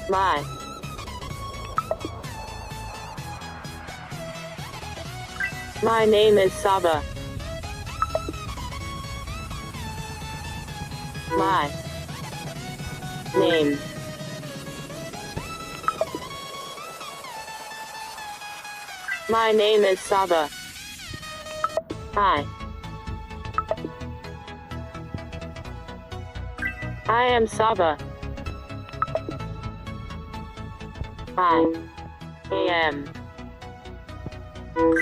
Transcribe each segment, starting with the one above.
My. My name is Saba. My name. My name is Saba. I am Saba. I am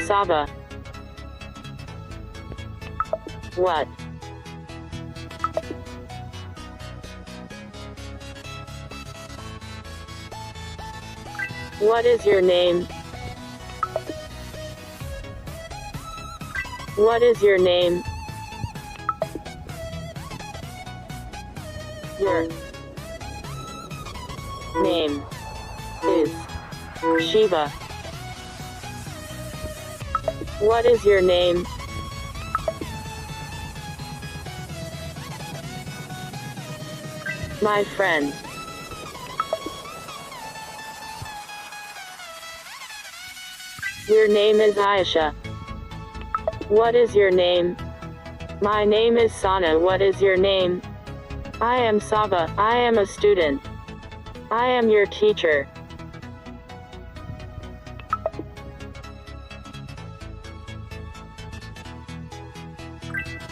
Saba. What? What is your name? What is your name? Your name is Shiva. What is your name? My friend. Your name is Aisha. What is your name? My name is Sana. What is your name? I am Saba. I am a student. I am your teacher.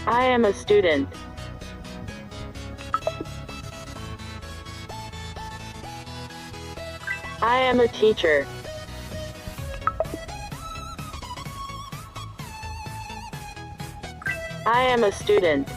I am a student. I am a teacher. I am a student.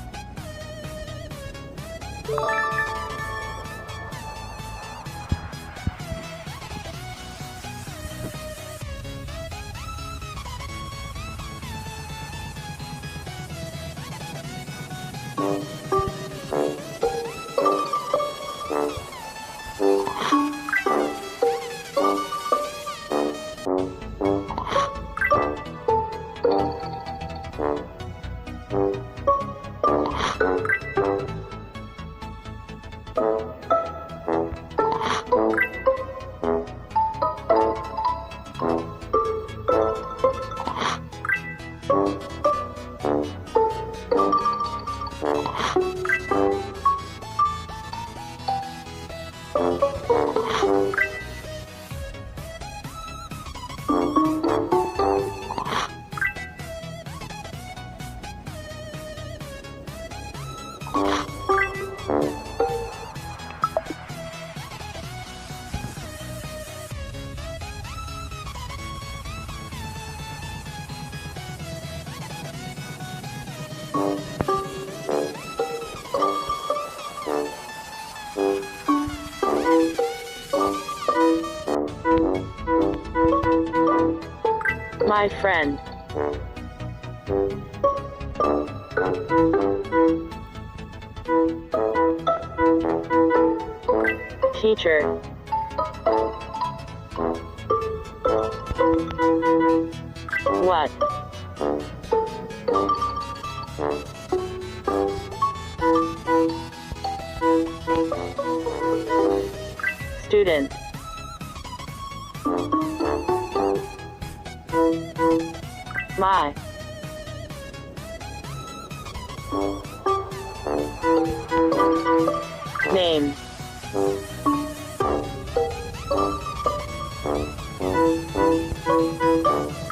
My friend. Teacher. What? Student. My. Name.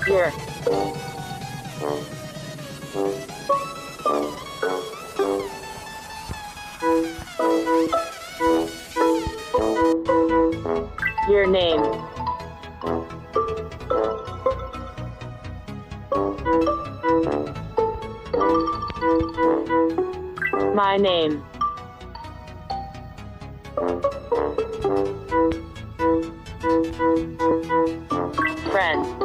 Your. Your name. My name. Friend.